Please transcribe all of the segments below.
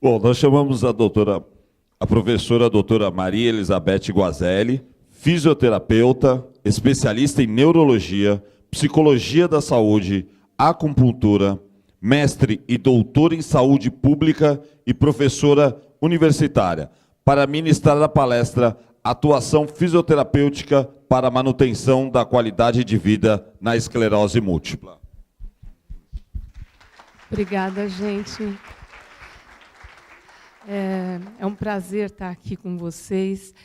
Bom, nós chamamos a professora a doutora Maria Elizabeth Guazelli, fisioterapeuta, especialista em neurologia, psicologia da saúde, acupuntura, mestre e doutora em saúde pública e professora universitária, para ministrar a palestra Atuação Fisioterapêutica para a Manutenção da Qualidade de Vida na Esclerose Múltipla. Obrigada, gente. É um prazer estar aqui com vocês.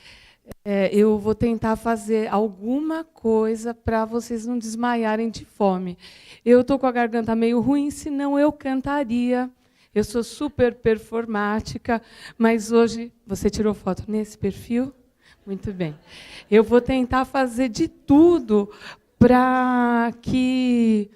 Eu vou tentar fazer alguma coisa para vocês não desmaiarem de fome. Eu estou com a garganta meio ruim, senão eu cantaria. Eu sou super performática, mas hoje... Você tirou foto nesse perfil? Muito bem. Eu vou tentar fazer de tudo para que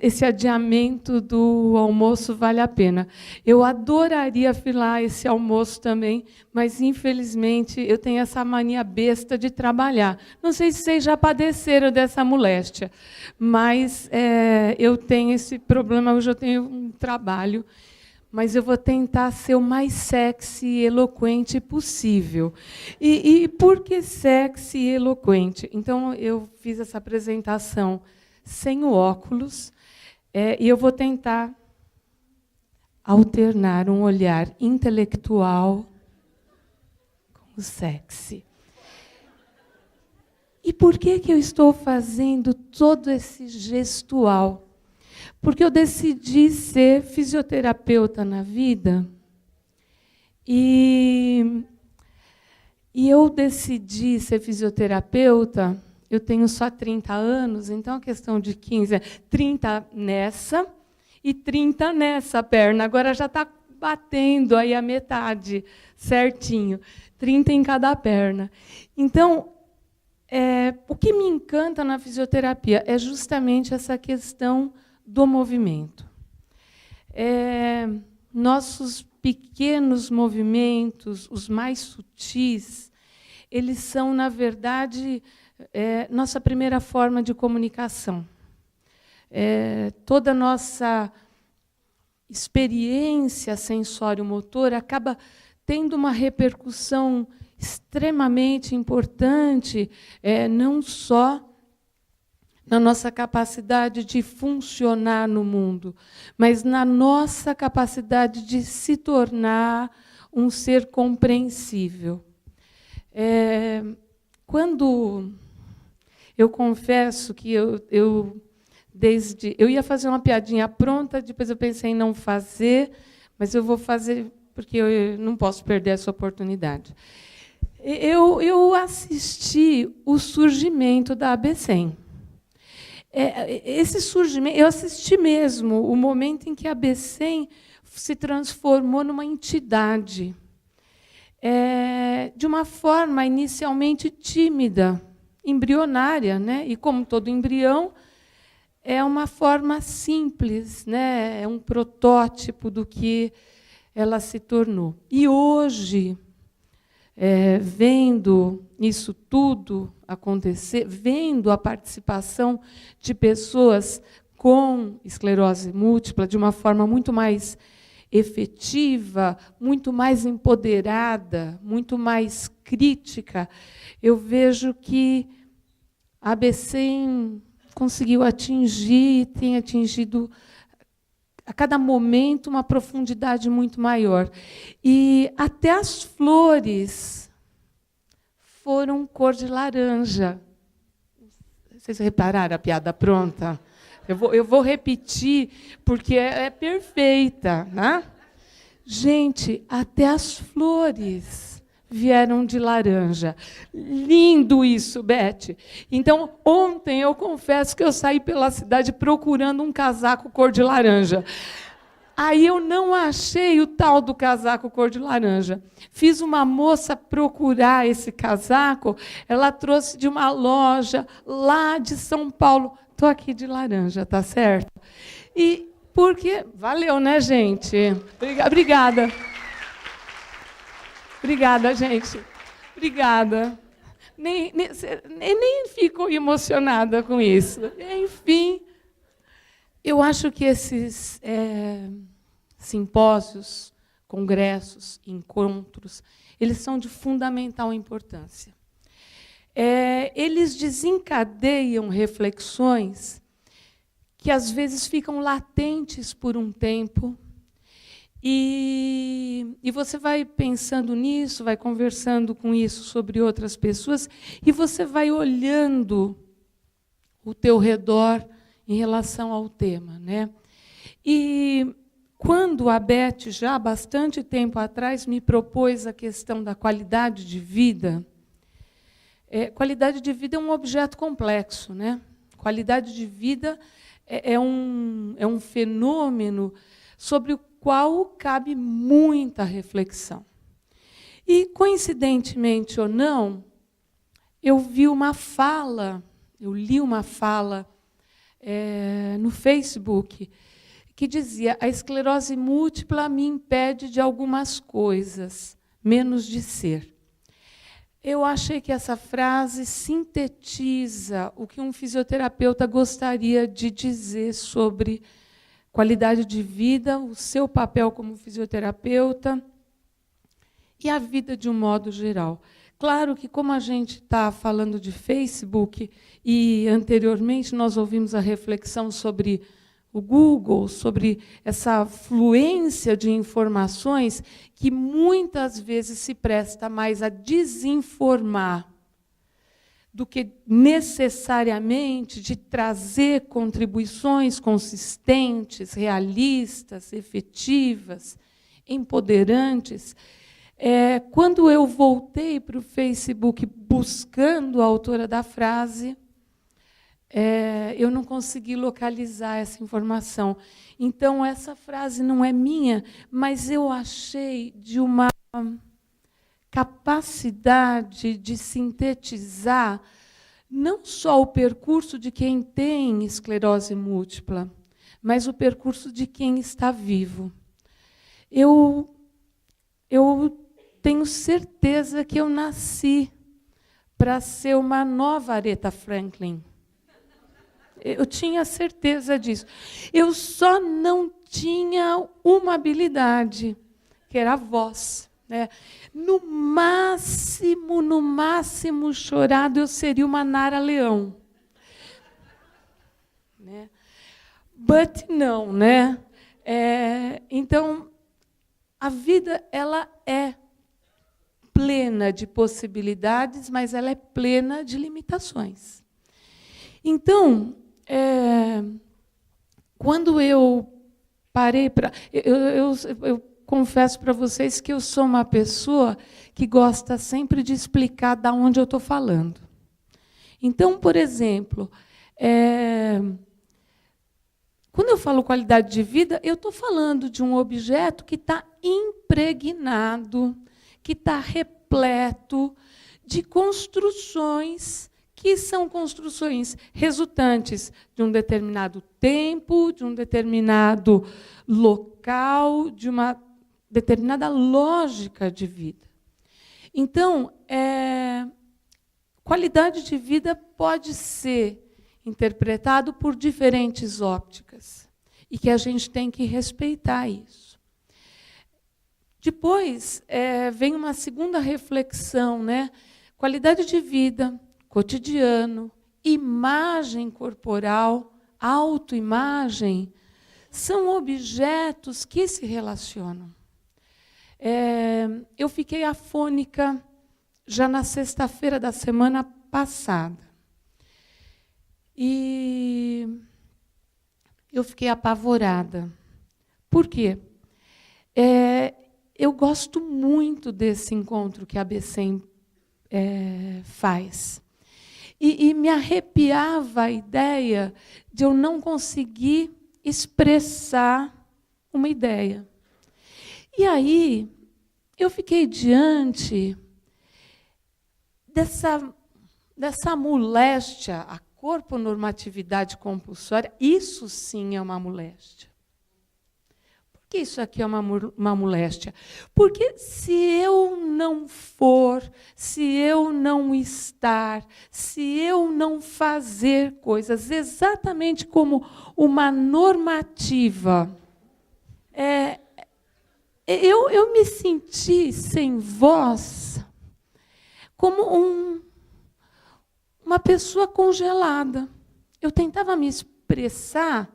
esse adiamento do almoço vale a pena. Eu adoraria filar esse almoço também, mas, infelizmente, eu tenho essa mania besta de trabalhar. Não sei se vocês já padeceram dessa moléstia, mas eu tenho esse problema, hoje eu tenho um trabalho, mas eu vou tentar ser o mais sexy e eloquente possível. E por que sexy e eloquente? Então, eu fiz essa apresentação sem o óculos, e eu vou tentar alternar um olhar intelectual com o sexy. E por que eu estou fazendo todo esse gestual? Porque eu decidi ser fisioterapeuta na vida, e eu decidi ser fisioterapeuta. Eu tenho só 30 anos, então a questão de 15 é 30 nessa e 30 nessa perna. Agora já está batendo aí a metade, certinho. 30 em cada perna. Então, o que me encanta na fisioterapia é justamente essa questão do movimento. Nossos pequenos movimentos, os mais sutis, eles são, na verdade, nossa primeira forma de comunicação. Toda a nossa experiência sensório-motora acaba tendo uma repercussão extremamente importante, não só na nossa capacidade de funcionar no mundo, mas na nossa capacidade de se tornar um ser compreensível. Quando eu confesso que eu ia fazer uma piadinha pronta, depois eu pensei em não fazer, mas eu vou fazer porque eu não posso perder essa oportunidade. Eu assisti o surgimento da ABCEM. Esse surgimento, eu assisti mesmo o momento em que a ABCEM se transformou numa entidade, de uma forma inicialmente tímida, embrionária, né? E, como todo embrião, é uma forma simples, né? É um protótipo do que ela se tornou. E hoje, vendo isso tudo acontecer, vendo a participação de pessoas com esclerose múltipla de uma forma muito mais efetiva, muito mais empoderada, muito mais crítica, eu vejo que a ABCEM conseguiu atingir, tem atingido a cada momento uma profundidade muito maior. E até as flores foram cor de laranja. Vocês repararam a piada pronta? Eu vou repetir, porque é perfeita, né? Gente, até as flores vieram de laranja. Lindo isso, Beth. Então, ontem, eu confesso que eu saí pela cidade procurando um casaco cor de laranja. Aí eu não achei o tal do casaco cor de laranja. Fiz uma moça procurar esse casaco, ela trouxe de uma loja lá de São Paulo. Estou aqui de laranja, tá certo? E porque valeu, né, gente? Obrigada. Obrigada, gente. Obrigada. Nem fico emocionada com isso. Enfim, eu acho que esses simpósios congressos, encontros, eles são de fundamental importância. Eles desencadeiam reflexões que, às vezes, ficam latentes por um tempo, e você vai pensando nisso, vai conversando com isso sobre outras pessoas, e você vai olhando o teu redor em relação ao tema, né? E quando a Beth, já há bastante tempo atrás, me propôs a questão da qualidade de vida, qualidade de vida é um objeto complexo, né? Qualidade de vida é um fenômeno sobre o qual cabe muita reflexão. E, coincidentemente ou não, eu li uma fala no Facebook que dizia: a esclerose múltipla me impede de algumas coisas, menos de ser. Eu achei que essa frase sintetiza o que um fisioterapeuta gostaria de dizer sobre qualidade de vida, o seu papel como fisioterapeuta e a vida de um modo geral. Claro que, como a gente está falando de Facebook, e anteriormente nós ouvimos a reflexão sobre o Google, sobre essa fluência de informações que muitas vezes se presta mais a desinformar do que necessariamente de trazer contribuições consistentes, realistas, efetivas, empoderantes. Quando eu voltei para o Facebook buscando a autora da frase, eu não consegui localizar essa informação. Então, essa frase não é minha, mas eu achei de uma capacidade de sintetizar não só o percurso de quem tem esclerose múltipla, mas o percurso de quem está vivo. Eu tenho certeza que eu nasci para ser uma nova Aretha Franklin. Eu tinha certeza disso. Eu só não tinha uma habilidade, que era a voz, né? No máximo chorado, eu seria uma Nara Leão. Né? But não, né? Então, a vida ela é plena de possibilidades, mas ela é plena de limitações. Então, quando eu parei para... Eu confesso para vocês que eu sou uma pessoa que gosta sempre de explicar de onde eu estou falando. Então, por exemplo, quando eu falo qualidade de vida, eu estou falando de um objeto que está impregnado, que está repleto de construções que são construções resultantes de um determinado tempo, de um determinado local, de uma determinada lógica de vida. Então, qualidade de vida pode ser interpretado por diferentes ópticas, e que a gente tem que respeitar isso. Depois, vem uma segunda reflexão, né? Qualidade de vida, cotidiano, imagem corporal, autoimagem, são objetos que se relacionam. Eu fiquei afônica já na sexta-feira da semana passada. E eu fiquei apavorada. Por quê? Eu gosto muito desse encontro que a ABCEM faz. E me arrepiava a ideia de eu não conseguir expressar uma ideia. E aí, eu fiquei diante dessa moléstia, a corponormatividade compulsória. Isso sim é uma moléstia. Por que isso aqui é uma moléstia? Porque se eu não for, se eu não estar, se eu não fazer coisas exatamente como uma normativa eu me senti sem voz, como uma pessoa congelada. Eu tentava me expressar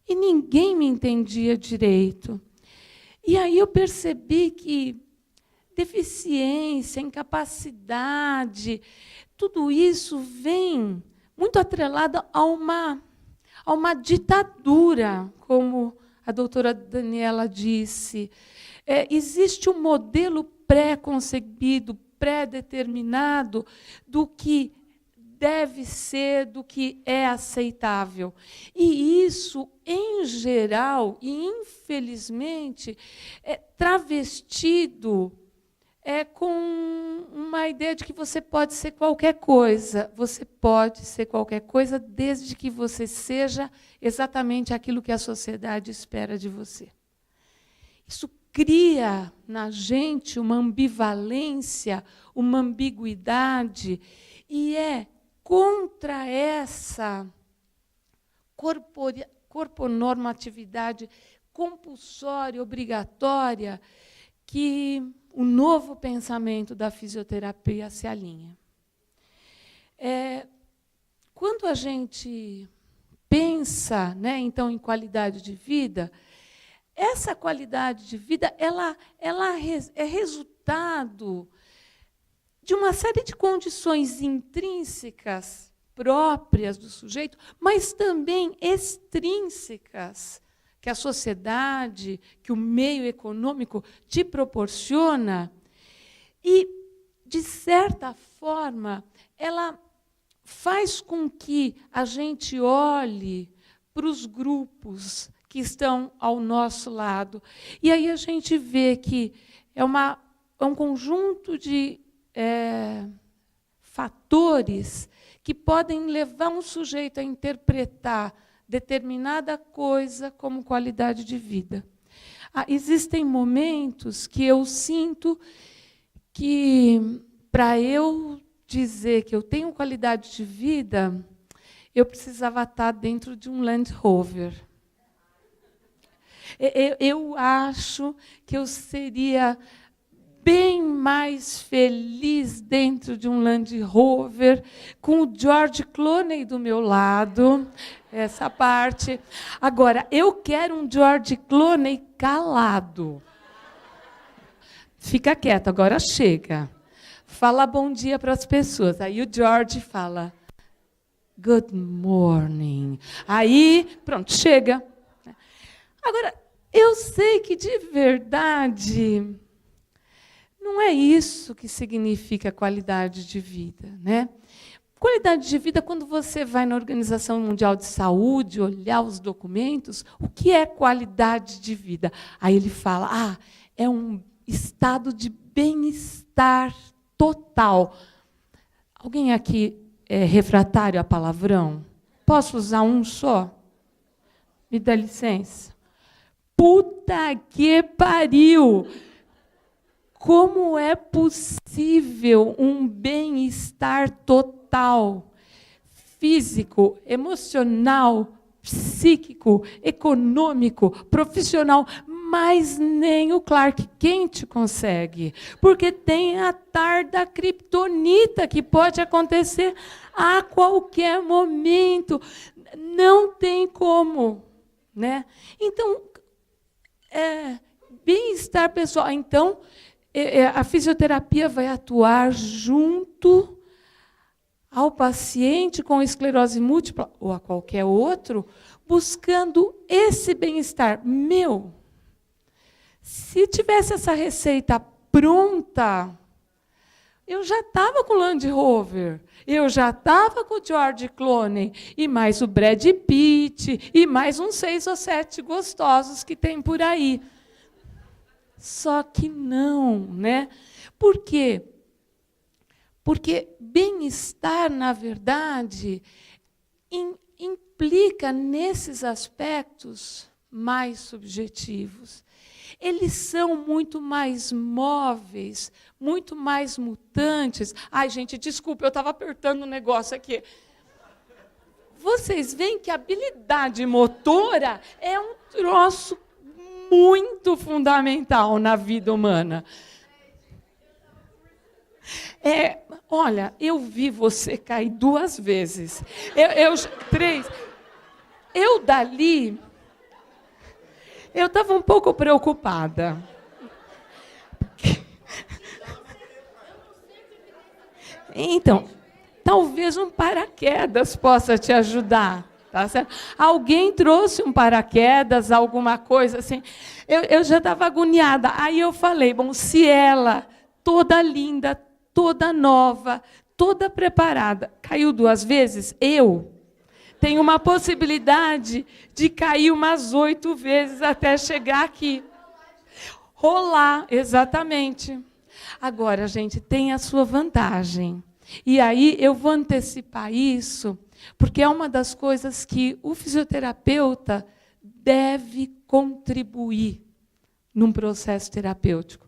e ninguém me entendia direito. E aí eu percebi que deficiência, incapacidade, tudo isso vem muito atrelado a uma ditadura, como a doutora Daniela disse. Existe um modelo pré-concebido, pré-determinado do que deve ser, do que é aceitável. E isso, em geral, e infelizmente, é travestido com uma ideia de que você pode ser qualquer coisa. Você pode ser qualquer coisa desde que você seja exatamente aquilo que a sociedade espera de você. Isso cria na gente uma ambivalência, uma ambiguidade, e é contra essa corponormatividade compulsória, obrigatória, que o novo pensamento da fisioterapia se alinha. Quando a gente pensa, né, então, em qualidade de vida, essa qualidade de vida ela é resultado de uma série de condições intrínsecas próprias do sujeito, mas também extrínsecas, que a sociedade, que o meio econômico te proporciona. E, de certa forma, ela faz com que a gente olhe para os grupos que estão ao nosso lado. E aí a gente vê que é um conjunto de fatores que podem levar um sujeito a interpretar determinada coisa como qualidade de vida. Existem momentos que eu sinto que, para eu dizer que eu tenho qualidade de vida, eu precisava estar dentro de um Land Rover. Eu acho que eu seria bem mais feliz dentro de um Land Rover, com o George Clooney do meu lado, essa parte. Agora, eu quero um George Clooney calado. Fica quieto, agora chega. Fala bom dia para as pessoas. Aí o George fala, good morning. Aí, pronto, chega. Agora, eu sei que, de verdade, não é isso que significa qualidade de vida, né? Qualidade de vida, quando você vai na Organização Mundial de Saúde, olhar os documentos, o que é qualidade de vida? Aí ele fala, é um estado de bem-estar total. Alguém aqui é refratário a palavrão? Posso usar um só? Me dá licença. Puta que pariu! Como é possível um bem-estar total, físico, emocional, psíquico, econômico, profissional, mas nem o Clark Kent consegue, porque tem a tarda criptonita que pode acontecer a qualquer momento, não tem como, né? Então, bem-estar pessoal. Então, a fisioterapia vai atuar junto ao paciente com esclerose múltipla, ou a qualquer outro, buscando esse bem-estar. Se tivesse essa receita pronta, eu já estava com o Land Rover, eu já estava com o George Clooney, e mais o Brad Pitt, e mais uns 6 ou 7 gostosos que tem por aí. Só que não, né? Por quê? Porque bem-estar, na verdade, implica nesses aspectos mais subjetivos. Eles são muito mais móveis, muito mais mutantes. Ai, gente, desculpa, eu estava apertando um negócio aqui. Vocês veem que a habilidade motora é um troço muito fundamental na vida humana. Olha, eu vi você cair 2 vezes. 3. Eu dali, eu estava um pouco preocupada. Então, talvez um paraquedas possa te ajudar. Tá certo? Alguém trouxe um paraquedas, alguma coisa assim. Eu já estava agoniada. Aí eu falei, bom, se ela, toda linda, toda nova, toda preparada, caiu 2 vezes, eu tenho uma possibilidade de cair umas 8 vezes até chegar aqui. Rolar, exatamente. Agora, gente, tem a sua vantagem. E aí eu vou antecipar isso, porque é uma das coisas que o fisioterapeuta deve contribuir num processo terapêutico.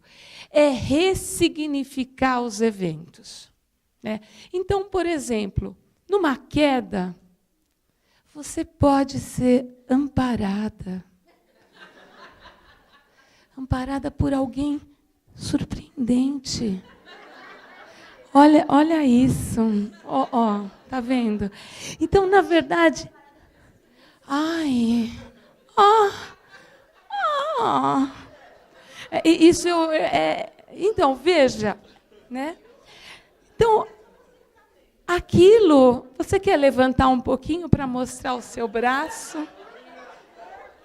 É ressignificar os eventos. Né? Então, por exemplo, numa queda, você pode ser amparada. Amparada por alguém surpreendente. Olha isso. Tá vendo? Então, na verdade, isso então, veja, né? Então, aquilo, você quer levantar um pouquinho para mostrar o seu braço?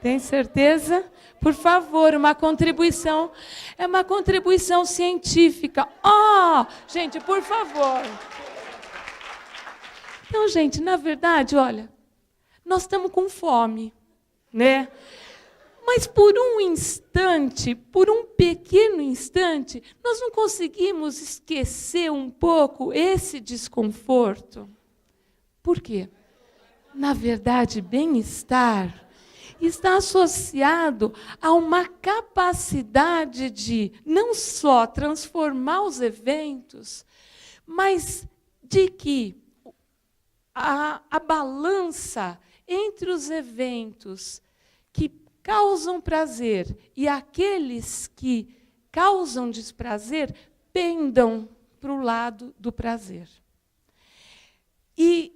Tem certeza? Por favor, uma contribuição. É uma contribuição científica. Gente, por favor. Então, gente, na verdade, olha, nós estamos com fome, né? Mas por um instante, por um pequeno instante, nós não conseguimos esquecer um pouco esse desconforto. Por quê? Na verdade, bem-estar está associado a uma capacidade de não só transformar os eventos, mas de que a balança entre os eventos que causam prazer e aqueles que causam desprazer pendam para o lado do prazer. E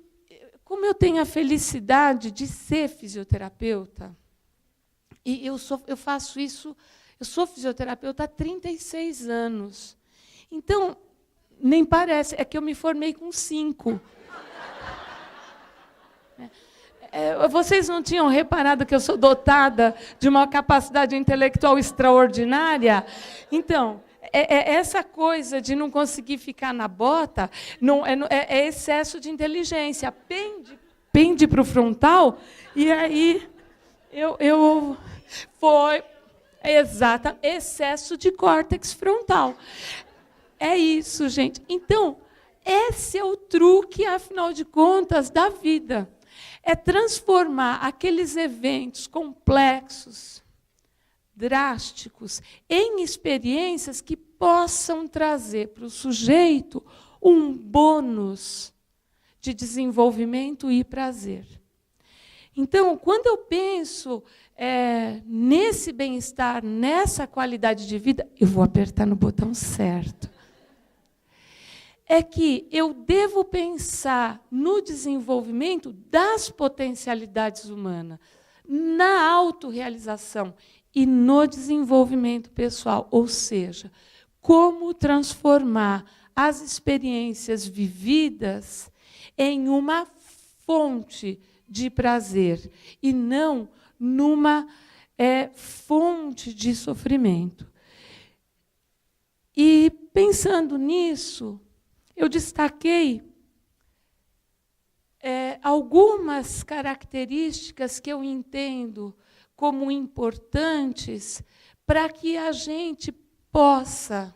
como eu tenho a felicidade de ser fisioterapeuta, e eu faço isso, eu sou fisioterapeuta há 36 anos. Então, nem parece, é que eu me formei com 5. Vocês não tinham reparado que eu sou dotada de uma capacidade intelectual extraordinária? Então, essa coisa de não conseguir ficar na bota é excesso de inteligência. Pende para o frontal, e aí foi excesso de córtex frontal. É isso, gente. Então, esse é o truque, afinal de contas, da vida. É transformar aqueles eventos complexos, drásticos, em experiências que possam trazer para o sujeito um bônus de desenvolvimento e prazer. Então, quando eu penso nesse bem-estar, nessa qualidade de vida, eu vou apertar no botão certo. É que eu devo pensar no desenvolvimento das potencialidades humanas, na autorrealização e no desenvolvimento pessoal, ou seja, como transformar as experiências vividas em uma fonte de prazer e não numa fonte de sofrimento. E, pensando nisso, eu destaquei algumas características que eu entendo como importantes para que a gente possa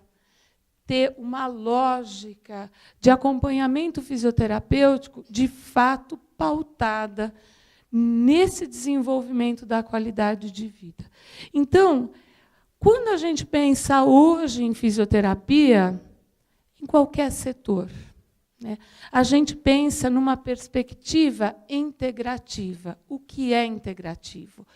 ter uma lógica de acompanhamento fisioterapêutico de fato pautada nesse desenvolvimento da qualidade de vida. Então, quando a gente pensa hoje em fisioterapia, em qualquer setor, né, a gente pensa numa perspectiva integrativa. O que é integrativo?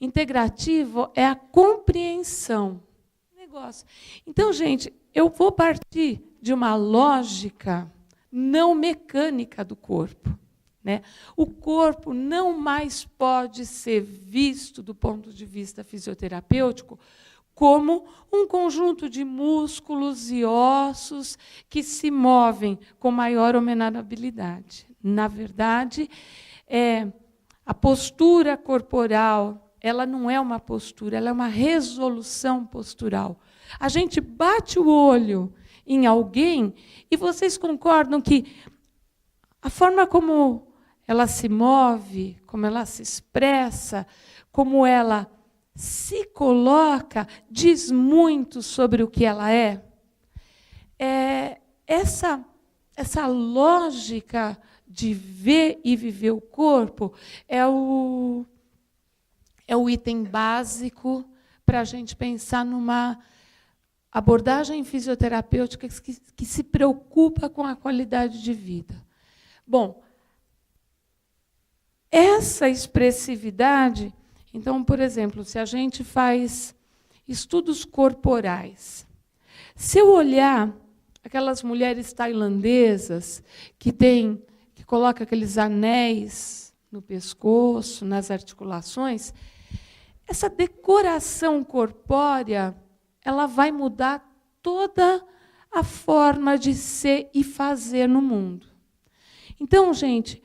Integrativo é a compreensão do negócio. Então, gente, eu vou partir de uma lógica não mecânica do corpo, né? O corpo não mais pode ser visto, do ponto de vista fisioterapêutico, como um conjunto de músculos e ossos que se movem com maior ou menor habilidade. Na verdade, a postura corporal, ela não é uma postura, ela é uma resolução postural. A gente bate o olho em alguém e vocês concordam que a forma como ela se move, como ela se expressa, como ela se coloca, diz muito sobre o que ela é. Essa lógica de ver e viver o corpo é o item básico para a gente pensar numa abordagem fisioterapêutica que se preocupa com a qualidade de vida. Bom, essa expressividade, então, por exemplo, se a gente faz estudos corporais, se eu olhar aquelas mulheres tailandesas que colocam aqueles anéis no pescoço, nas articulações, essa decoração corpórea, ela vai mudar toda a forma de ser e fazer no mundo. Então, gente,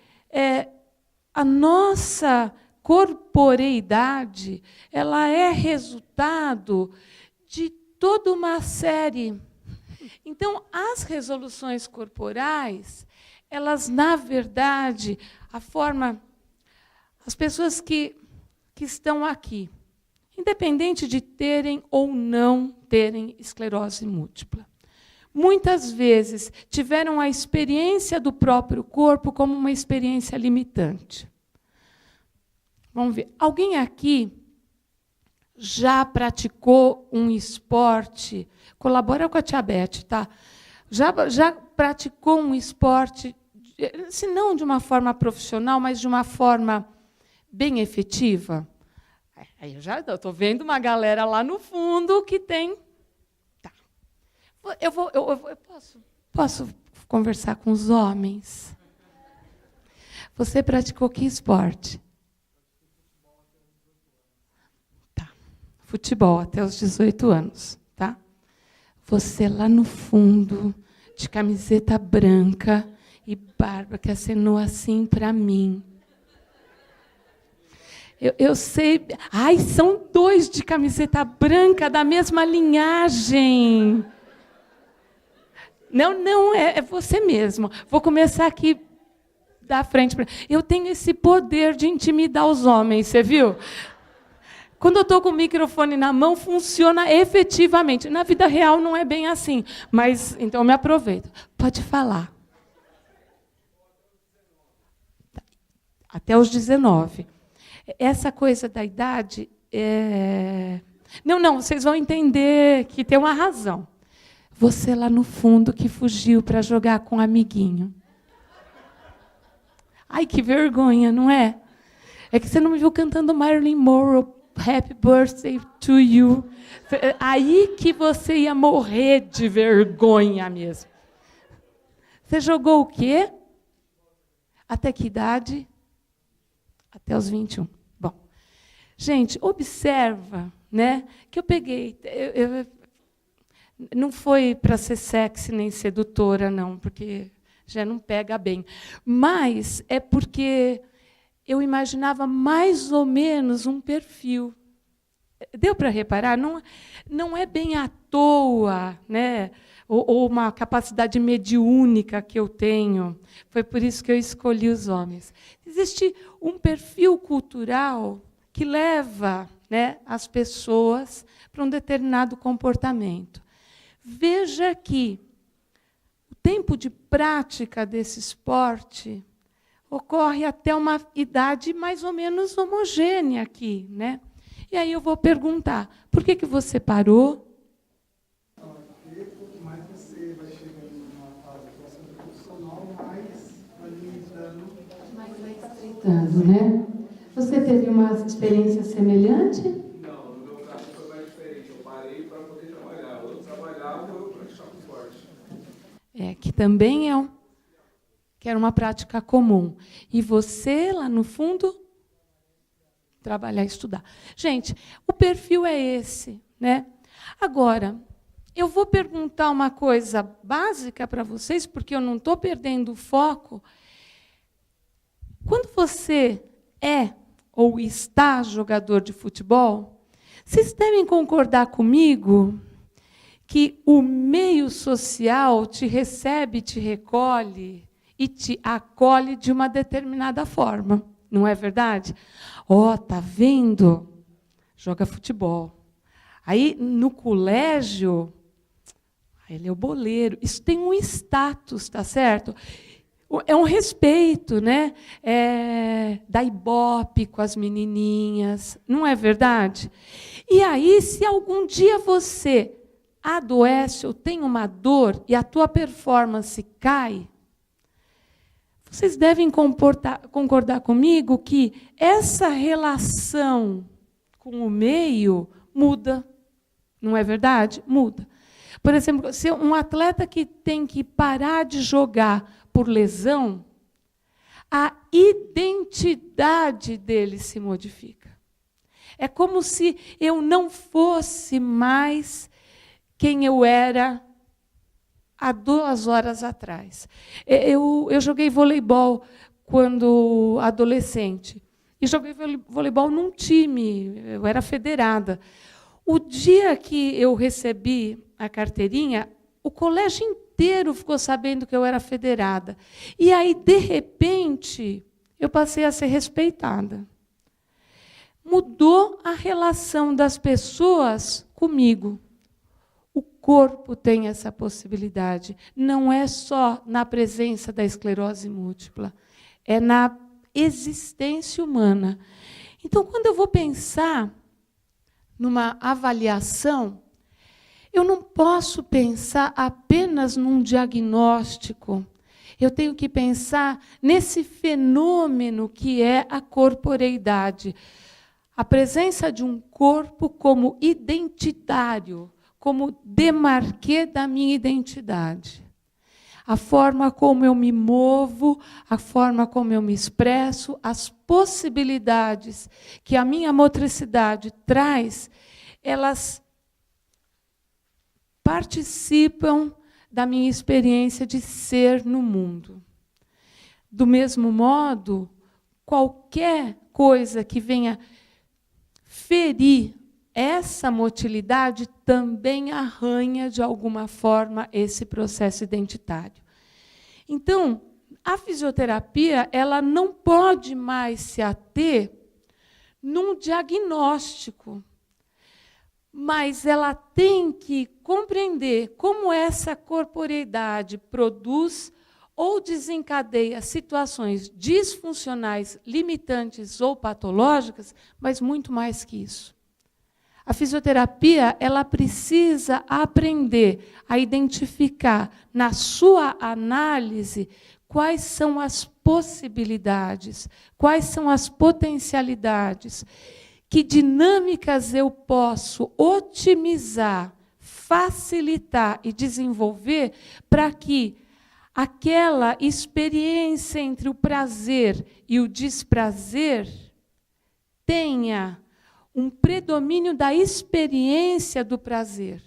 a nossa corporeidade, ela é resultado de toda uma série. Então, as resoluções corporais, elas, na verdade, as pessoas que estão aqui, independente de terem ou não terem esclerose múltipla, muitas vezes tiveram a experiência do próprio corpo como uma experiência limitante. Vamos ver. Alguém aqui já praticou um esporte? Colabora com a Tia Beth, tá? Já praticou um esporte, se não de uma forma profissional, mas de uma forma bem efetiva? Aí eu já estou vendo uma galera lá no fundo que tem. Tá. Eu posso conversar com os homens? Você praticou que esporte? Tá. Futebol até os 18 anos, tá? Você lá no fundo, de camiseta branca e barba que acenou assim para mim. Eu sei. Ai, são dois de camiseta branca da mesma linhagem. Não, é você mesmo. Vou começar aqui da frente. Eu tenho esse poder de intimidar os homens, você viu? Quando eu estou com o microfone na mão, funciona efetivamente. Na vida real não é bem assim, mas então eu me aproveito. Pode falar. Até os 19. Essa coisa da idade Não, vocês vão entender que tem uma razão. Você lá no fundo que fugiu para jogar com um amiguinho. Ai, que vergonha, não é? É que você não me viu cantando Marilyn Monroe, Happy Birthday to You. Aí que você ia morrer de vergonha mesmo. Você jogou o quê? Até que idade? Até os 21. Bom, gente, observa, né, que eu peguei... não foi para ser sexy nem sedutora, não, porque já não pega bem. Mas é porque eu imaginava mais ou menos um perfil. Deu para reparar? Não é bem à toa, né? Ou uma capacidade mediúnica que eu tenho. Foi por isso que eu escolhi os homens. Existe um perfil cultural que leva, né, as pessoas para um determinado comportamento. Veja que o tempo de prática desse esporte ocorre até uma idade mais ou menos homogênea aqui, né? E aí eu vou perguntar, por que você parou? Quanto mais você vai chegando numa fase profissional, mais vai limitando. Mais vai estreitando, né? Você teve uma experiência semelhante? Não, no meu caso foi mais diferente. Eu parei para poder trabalhar. Eu trabalhava, eu praticava esporte. Que também que era uma prática comum. E você, lá no fundo, trabalhar e estudar. Gente, o perfil é esse, né? Agora, eu vou perguntar uma coisa básica para vocês, porque eu não estou perdendo o foco. Quando você é ou está jogador de futebol, vocês devem concordar comigo que o meio social te recebe, te recolhe e te acolhe de uma determinada forma. Não é verdade? Tá vendo? Joga futebol. Aí, no colégio, ele é o boleiro. Isso tem um status, tá certo? É um respeito, né? Da Ibope com as menininhas. Não é verdade? E aí, se algum dia você adoece ou tem uma dor e a tua performance cai, vocês devem concordar comigo que essa relação com o meio muda. Não é verdade? Muda. Por exemplo, se um atleta que tem que parar de jogar por lesão, a identidade dele se modifica. É como se eu não fosse mais quem eu era há 2 horas atrás. Eu joguei voleibol quando adolescente. E joguei voleibol num time, eu era federada. O dia que eu recebi a carteirinha, o colégio inteiro ficou sabendo que eu era federada. E aí, de repente, eu passei a ser respeitada. Mudou a relação das pessoas comigo. O corpo tem essa possibilidade. Não é só na presença da esclerose múltipla, é na existência humana. Então, quando eu vou pensar numa avaliação, eu não posso pensar apenas num diagnóstico. Eu tenho que pensar nesse fenômeno que é a corporeidade. A presença de um corpo como identitário, como demarquê da minha identidade. A forma como eu me movo, a forma como eu me expresso, as possibilidades que a minha motricidade traz, elas participam da minha experiência de ser no mundo. Do mesmo modo, qualquer coisa que venha ferir essa motilidade também arranha, de alguma forma, esse processo identitário. Então, a fisioterapia ela não pode mais se ater num diagnóstico, mas ela tem que compreender como essa corporeidade produz ou desencadeia situações disfuncionais, limitantes ou patológicas, mas muito mais que isso. A fisioterapia ela precisa aprender a identificar, na sua análise, quais são as possibilidades, quais são as potencialidades, que dinâmicas eu posso otimizar, facilitar e desenvolver para que aquela experiência entre o prazer e o desprazer tenha um predomínio da experiência do prazer.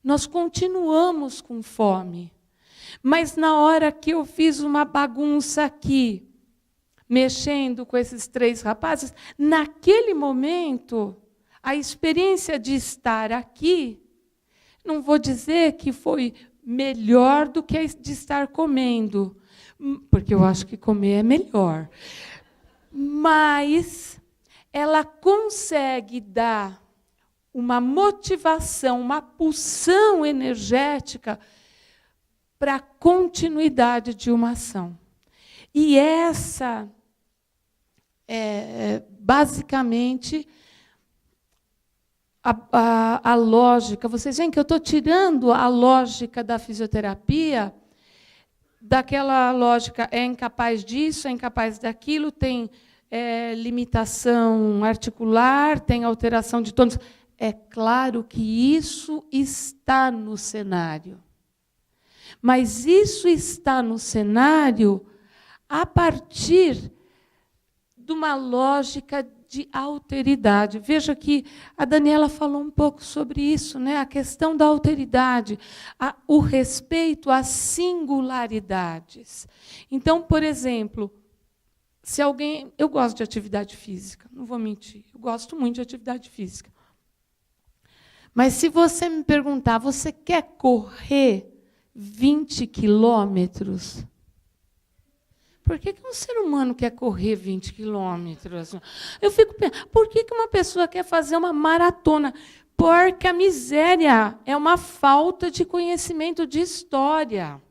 Nós continuamos com fome, mas na hora que eu fiz uma bagunça aqui, mexendo com esses 3 rapazes, naquele momento, a experiência de estar aqui, não vou dizer que foi melhor do que a de estar comendo, porque eu acho que comer é melhor, mas ela consegue dar uma motivação, uma pulsão energética para a continuidade de uma ação. E essa é, basicamente, a lógica. Vocês veem que eu estou tirando a lógica da fisioterapia, daquela lógica é incapaz disso, é incapaz daquilo, tem limitação articular, tem alteração de tônus. É claro que isso está no cenário. Mas isso está no cenário a partir de uma lógica de alteridade. Veja que a Daniela falou um pouco sobre isso, né? A questão da alteridade, o respeito às singularidades. Então, por exemplo, se alguém... Eu gosto de atividade física, não vou mentir, eu gosto muito de atividade física. Mas se você me perguntar, você quer correr 20 quilômetros? Por que um ser humano quer correr 20 quilômetros? Eu fico pensando, por que uma pessoa quer fazer uma maratona? Porca miséria, é uma falta de conhecimento de história.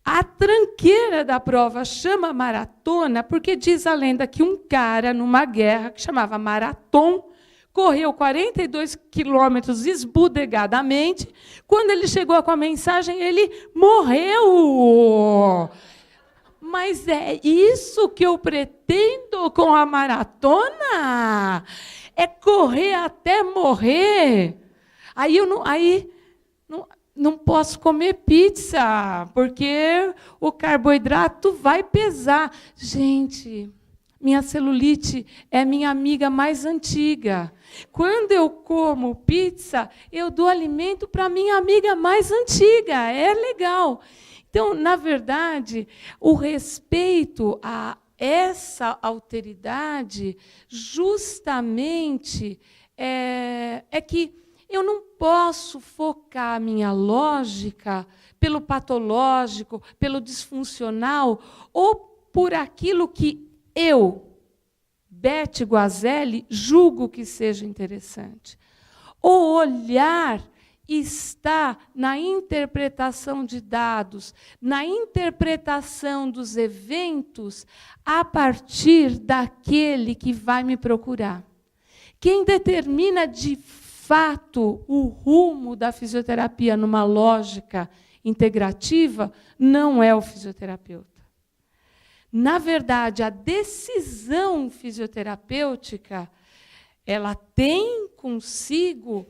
A tranqueira da prova chama maratona porque diz a lenda que um cara, numa guerra que chamava Marathon, correu 42 quilômetros esbudegadamente. Quando ele chegou com a mensagem, ele morreu. Mas é isso que eu pretendo com a maratona? É correr até morrer. Aí eu não posso comer pizza, porque o carboidrato vai pesar. Gente, minha celulite é minha amiga mais antiga. Quando eu como pizza, eu dou alimento para minha amiga mais antiga. É legal. Então, na verdade, o respeito a essa alteridade, justamente, é que eu não posso focar a minha lógica pelo patológico, pelo disfuncional, ou por aquilo que eu, Beth Guazelli, julgo que seja interessante. O olhar está na interpretação de dados, na interpretação dos eventos a partir daquele que vai me procurar. Quem determina de fato o rumo da fisioterapia numa lógica integrativa não é o fisioterapeuta. Na verdade, a decisão fisioterapêutica, ela tem consigo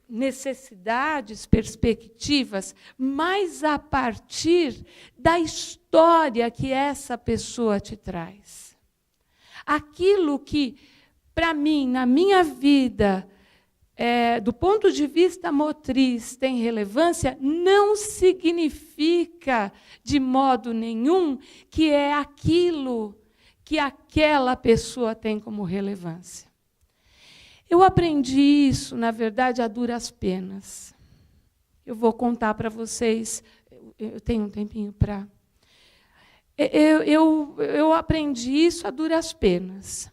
necessidades, perspectivas, mas a partir da história que essa pessoa te traz. Aquilo que, para mim, na minha vida, do ponto de vista motriz, tem relevância, não significa, de modo nenhum, que é aquilo que aquela pessoa tem como relevância. Eu aprendi isso, na verdade, a duras penas. Eu vou contar para vocês, eu tenho um tempinho para... Eu aprendi isso a duras penas.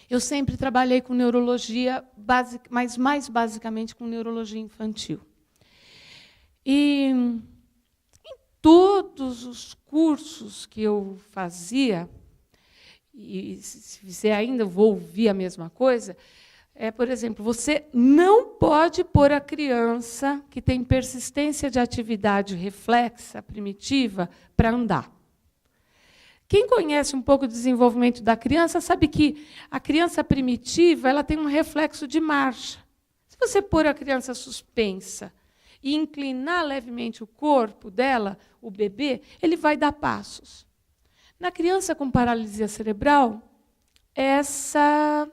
Eu sempre trabalhei com neurologia, mas mais basicamente com neurologia infantil. E em todos os cursos que eu fazia, e se fizer ainda, eu vou ouvir a mesma coisa, por exemplo, você não pode pôr a criança que tem persistência de atividade reflexa primitiva para andar. Quem conhece um pouco do desenvolvimento da criança sabe que a criança primitiva ela tem um reflexo de marcha. Se você pôr a criança suspensa e inclinar levemente o corpo dela, o bebê, ele vai dar passos. Na criança com paralisia cerebral, essa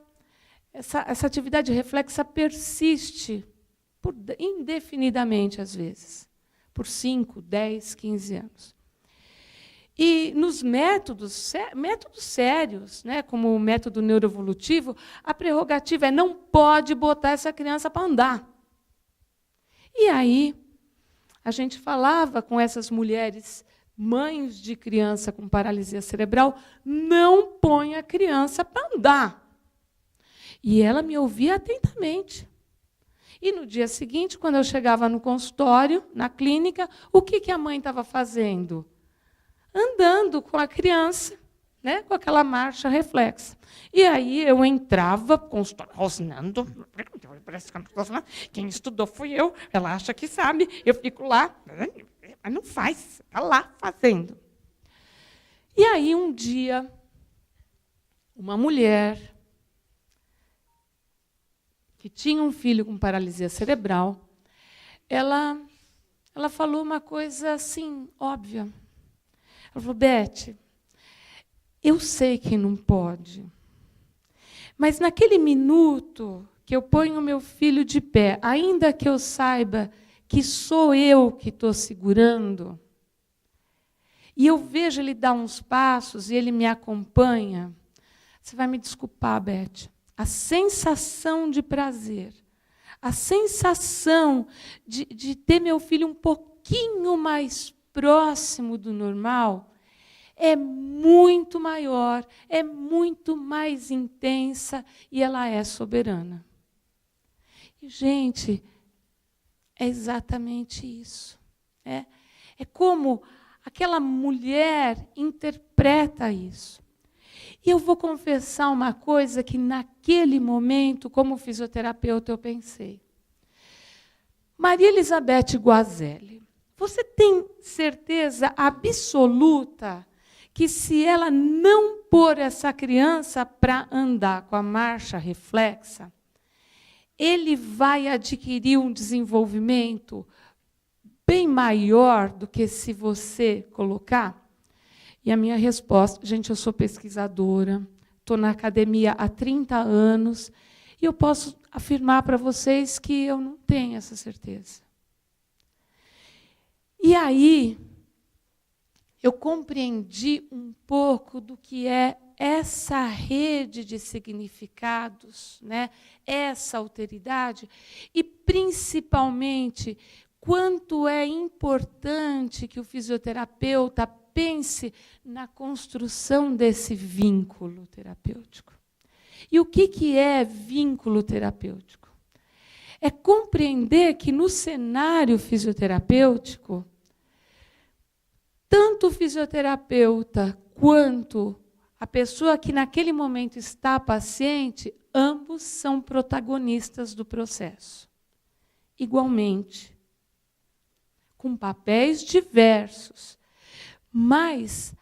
atividade reflexa persiste indefinidamente, às vezes, por 5, 10, 15 anos. E nos métodos sérios, né, como o método neuroevolutivo, a prerrogativa é não pode botar essa criança para andar. E aí, a gente falava com essas mulheres, mães de criança com paralisia cerebral, não põe a criança para andar. E ela me ouvia atentamente. E no dia seguinte, quando eu chegava no consultório, na clínica, o que a mãe estava fazendo? Andando com a criança, né, com aquela marcha reflexa. E aí eu entrava, rosnando, quem estudou fui eu, ela acha que sabe, eu fico lá, mas não faz, está lá fazendo. E aí, um dia, uma mulher que tinha um filho com paralisia cerebral, ela falou uma coisa assim, óbvia. Ela falou: Beth, eu sei que não pode, mas naquele minuto que eu ponho o meu filho de pé, ainda que eu saiba que sou eu que estou segurando, e eu vejo ele dar uns passos e ele me acompanha, você vai me desculpar, Beth, a sensação de prazer, a sensação de ter meu filho um pouquinho mais próximo do normal, é muito maior, é muito mais intensa e ela é soberana. E, gente, é exatamente isso. É como aquela mulher interpreta isso. E eu vou confessar uma coisa que, naquele momento, como fisioterapeuta, eu pensei. Maria Elizabeth Guazelli, você tem certeza absoluta que, se ela não pôr essa criança para andar com a marcha reflexa, ele vai adquirir um desenvolvimento bem maior do que se você colocar? E a minha resposta: gente, eu sou pesquisadora, estou na academia há 30 anos, e eu posso afirmar para vocês que eu não tenho essa certeza. E aí, eu compreendi um pouco do que é essa rede de significados, né? Essa alteridade, e, principalmente, quanto é importante que o fisioterapeuta pense na construção desse vínculo terapêutico. E o que é vínculo terapêutico? É compreender que, no cenário fisioterapêutico, tanto o fisioterapeuta quanto a pessoa que naquele momento está paciente, ambos são protagonistas do processo. Igualmente, com papéis diversos. Mas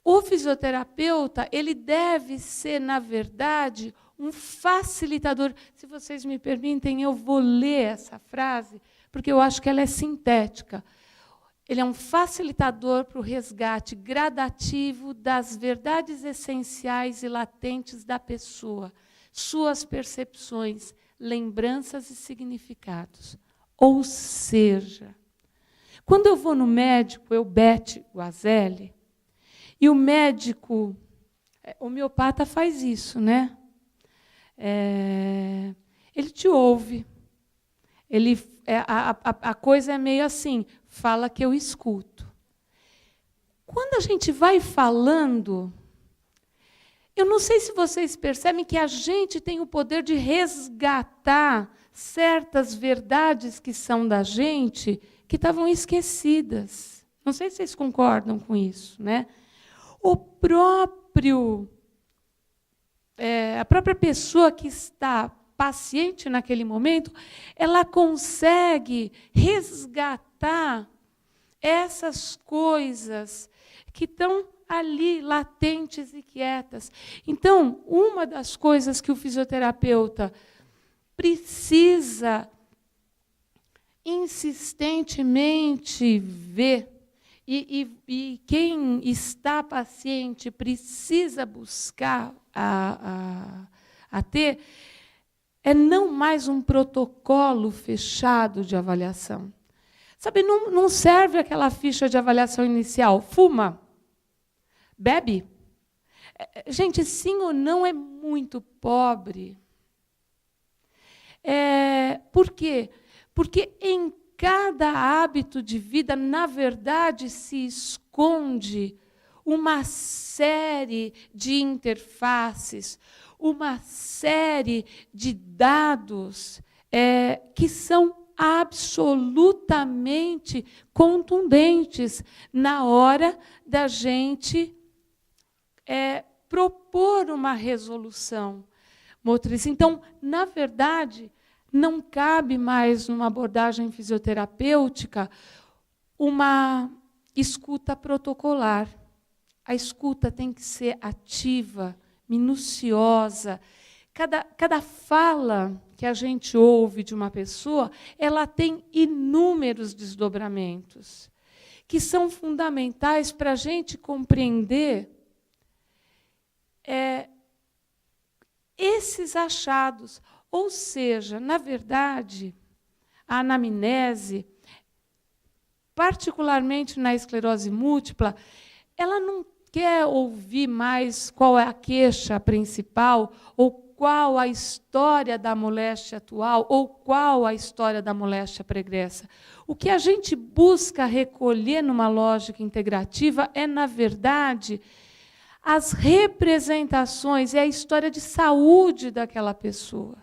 o fisioterapeuta, ele deve ser, na verdade, um facilitador. Se vocês me permitem, eu vou ler essa frase, porque eu acho que ela é sintética. Ele é um facilitador para o resgate gradativo das verdades essenciais e latentes da pessoa, suas percepções, lembranças e significados. Ou seja, quando eu vou no médico, eu, Beth Guazelli, e o médico homeopata faz isso, né? Ele te ouve. A coisa é meio assim, fala que eu escuto. Quando a gente vai falando, eu não sei se vocês percebem que a gente tem o poder de resgatar certas verdades que são da gente, que estavam esquecidas. Não sei se vocês concordam com isso, né? A própria pessoa que está paciente naquele momento, ela consegue resgatar essas coisas que estão ali, latentes e quietas. Então, uma das coisas que o fisioterapeuta precisa insistentemente ver, e quem está paciente precisa buscar a ter, é não mais um protocolo fechado de avaliação. Sabe, não serve aquela ficha de avaliação inicial. Fuma? Bebe? Gente, sim ou não é muito pobre. Por quê? Porque em cada hábito de vida, na verdade, se esconde uma série de interfaces, uma série de dados que são absolutamente contundentes na hora da gente propor uma resolução motriz. Então, na verdade, não cabe mais, numa abordagem fisioterapêutica, uma escuta protocolar. A escuta tem que ser ativa, minuciosa. Cada fala que a gente ouve de uma pessoa, ela tem inúmeros desdobramentos, que são fundamentais para a gente compreender esses achados. Ou seja, na verdade, a anamnese, particularmente na esclerose múltipla, ela não quer ouvir mais qual é a queixa principal, ou qual a história da moléstia atual, ou qual a história da moléstia pregressa. O que a gente busca recolher numa lógica integrativa é, na verdade, as representações, é a história de saúde daquela pessoa.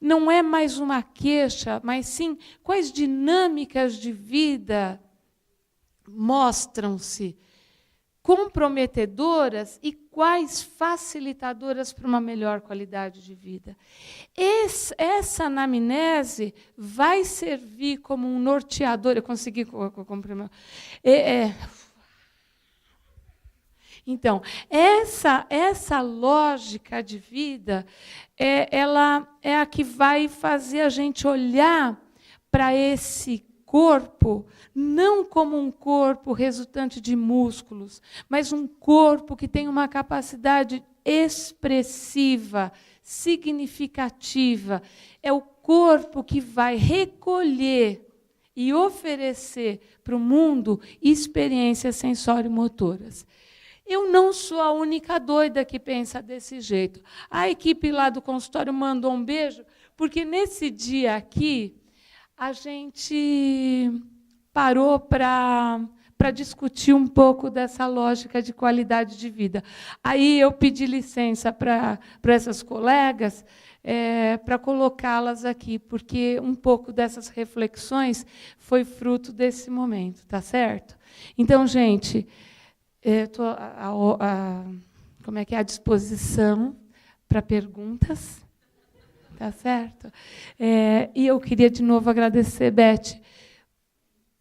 Não é mais uma queixa, mas sim quais dinâmicas de vida mostram-se comprometedoras e quais facilitadoras para uma melhor qualidade de vida. Essa anamnese vai servir como um norteador. Eu consegui comprimir. Então, essa lógica de vida, ela é a que vai fazer a gente olhar para esse corpo, não como um corpo resultante de músculos, mas um corpo que tem uma capacidade expressiva, significativa. É o corpo que vai recolher e oferecer para o mundo experiências sensório-motoras. Eu não sou a única doida que pensa desse jeito. A equipe lá do consultório mandou um beijo, porque nesse dia aqui, a gente parou para discutir um pouco dessa lógica de qualidade de vida. Aí eu pedi licença para essas colegas para colocá-las aqui, porque um pouco dessas reflexões foi fruto desse momento, tá certo? Então, gente, estou à disposição para perguntas, tá certo? E eu queria de novo agradecer, Beth,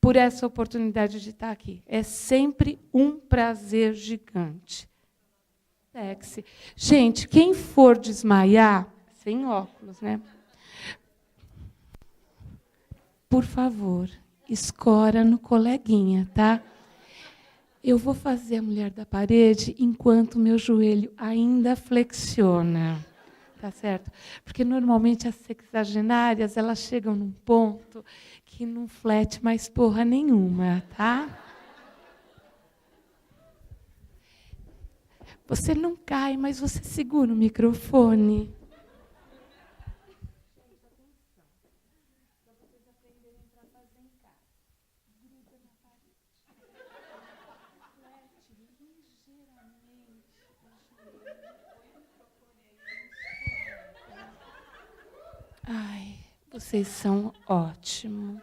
por essa oportunidade de estar aqui. É sempre um prazer gigante. Sexy. Gente, quem for desmaiar, sem óculos, né? Por favor, escora no coleguinha, tá? Eu vou fazer a mulher da parede enquanto meu joelho ainda flexiona. Tá certo? Porque, normalmente, as sexagenárias elas chegam num ponto que não flete mais porra nenhuma. Tá? Você não cai, mas você segura o microfone. Ai, vocês são ótimos.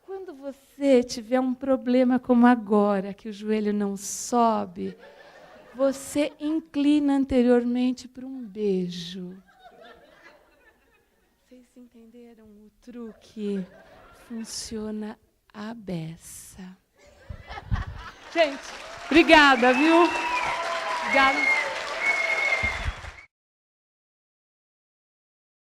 Quando você tiver um problema como agora, que o joelho não sobe, você inclina anteriormente para um beijo. Vocês entenderam o truque? Funciona a beça. Gente, obrigada, viu? Obrigada.